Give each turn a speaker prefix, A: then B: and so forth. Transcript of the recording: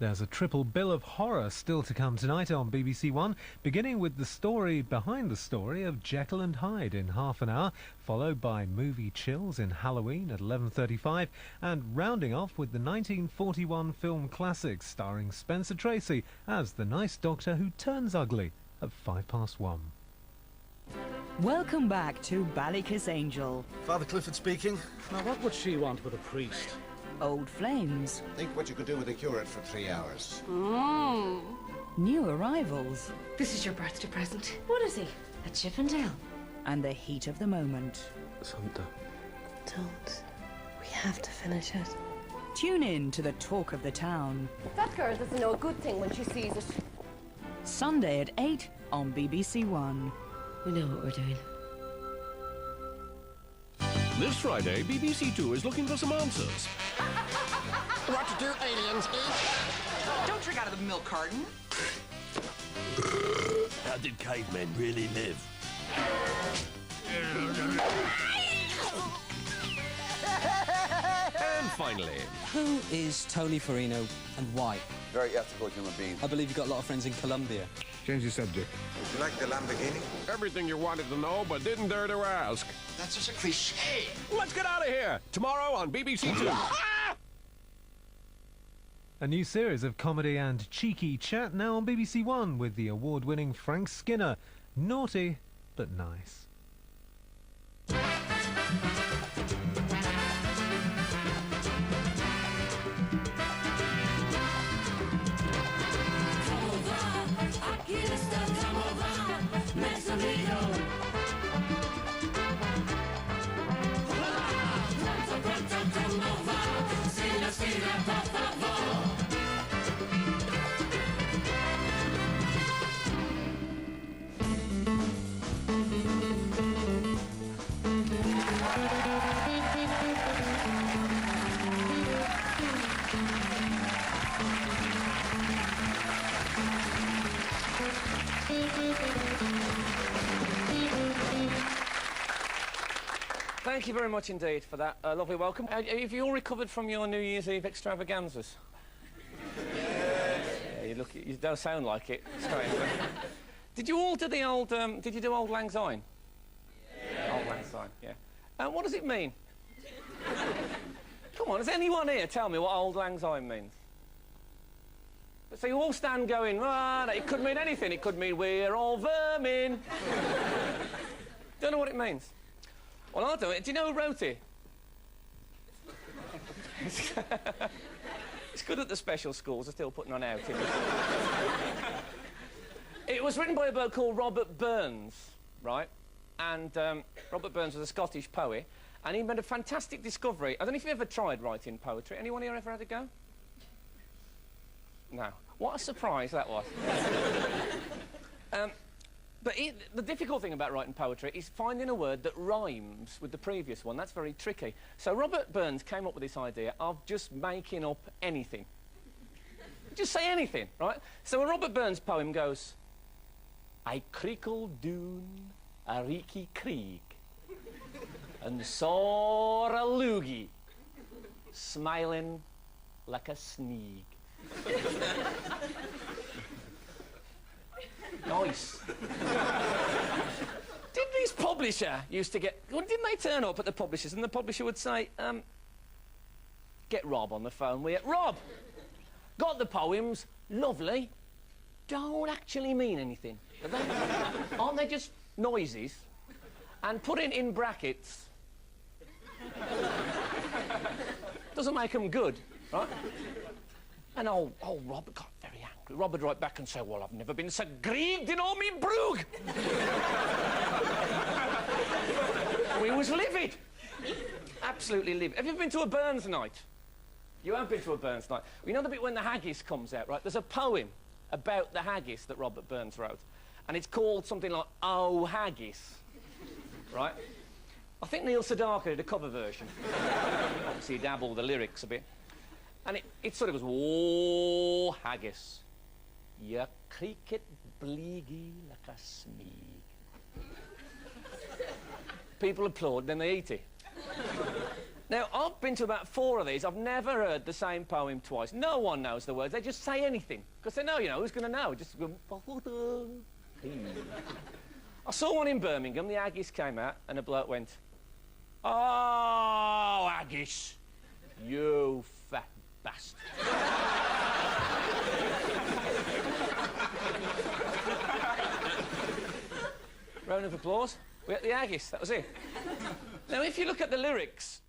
A: There's a triple bill of horror still to come tonight on BBC1, beginning with the story behind the story of Jekyll and Hyde in half an hour, followed by movie chills in Halloween at 11:35, and rounding off with the 1941 film classic starring Spencer Tracy as the nice doctor who turns ugly at 1:05.
B: Welcome back to Ballykiss Angel.
C: Father Clifford speaking. Now, what would she want with a priest?
B: Old flames.
D: Think what you could do with a curate for 3 hours.
B: New arrivals.
E: This is your birthday present. What is he? A Chippendale.
B: And the heat of the moment.
C: Santa.
E: Don't. We have to finish it.
B: Tune in to the talk of the town.
F: That girl doesn't know a good thing when she sees it.
B: Sunday at 8 on BBC1.
E: We know what we're doing.
G: This Friday, BBC2 is looking for some answers.
H: What do aliens eat?
I: Don't drink out of the milk carton.
G: How did cavemen really live? And finally,
J: who is Tony Farino and why?
D: Very ethical human being.
J: I believe you've got a lot of friends in Colombia.
C: Change the subject.
D: Would you like the Lamborghini?
G: everything you wanted to know but didn't dare to ask.
H: That's just a cliche.
G: Let's get out of here. Tomorrow on BBC2.
A: A new series of comedy and cheeky chat now on BBC1 with the award-winning Frank Skinner. Naughty, but nice.
K: Thank you very much indeed for that lovely welcome. Have you all recovered from your New Year's Eve extravaganzas? Yeah, you don't sound like it. Strange. Did you all do the old, did you do Auld Lang Syne? Yeah. Auld Lang Syne, yeah. What does it mean? Come on, does anyone here tell me what Auld Lang Syne means? So you all stand going, it could mean anything. It could mean we're all vermin. Don't know what it means. Well, I don't. Do you know who wrote it? It's good that the special schools are still putting on out. It was written by a bloke called Robert Burns, right? And Robert Burns was a Scottish poet, and he made a fantastic discovery. I don't know if you've ever tried writing poetry. Anyone here ever had a go? No. What a surprise that was. But the difficult thing about writing poetry is finding a word that rhymes with the previous one. That's very tricky. So Robert Burns came up with this idea of just making up anything. Just say anything, right? So a Robert Burns poem goes, I creakle doon a reeky creek and saw a loogie smiling like a sneak. Nice. Did this publisher used to get... Well, didn't they turn up at the publishers and the publisher would say, get Rob on the phone, will you? Rob! Got the poems, lovely, don't actually mean anything. Aren't they just noises? And put in brackets doesn't make them good, right? And old Robert got very angry. Rob would write back and say, well, I've never been so grieved in all me broog. We was livid. Absolutely livid. Have you ever been to a Burns night? You have been to a Burns night. Well, you know the bit when the haggis comes out, right? There's a poem about the haggis that Robert Burns wrote. And it's called something like Oh Haggis. Right? I think Neil Sedaka did a cover version. Obviously, he dabbled the lyrics a bit. And it sort of goes, oh, haggis, you creak it bleagy like a smeag. People applaud, then they eat it. Now, I've been to about 4 of these. I've never heard the same poem twice. No one knows the words. They just say anything. Because they know, you know, who's going to know? Just go... I saw one in Birmingham. The Aggies came out and a bloke went, "Oh, Aggies, you fat bastard." Round of applause. We had the Aggies. That was it. Now, if you look at the lyrics,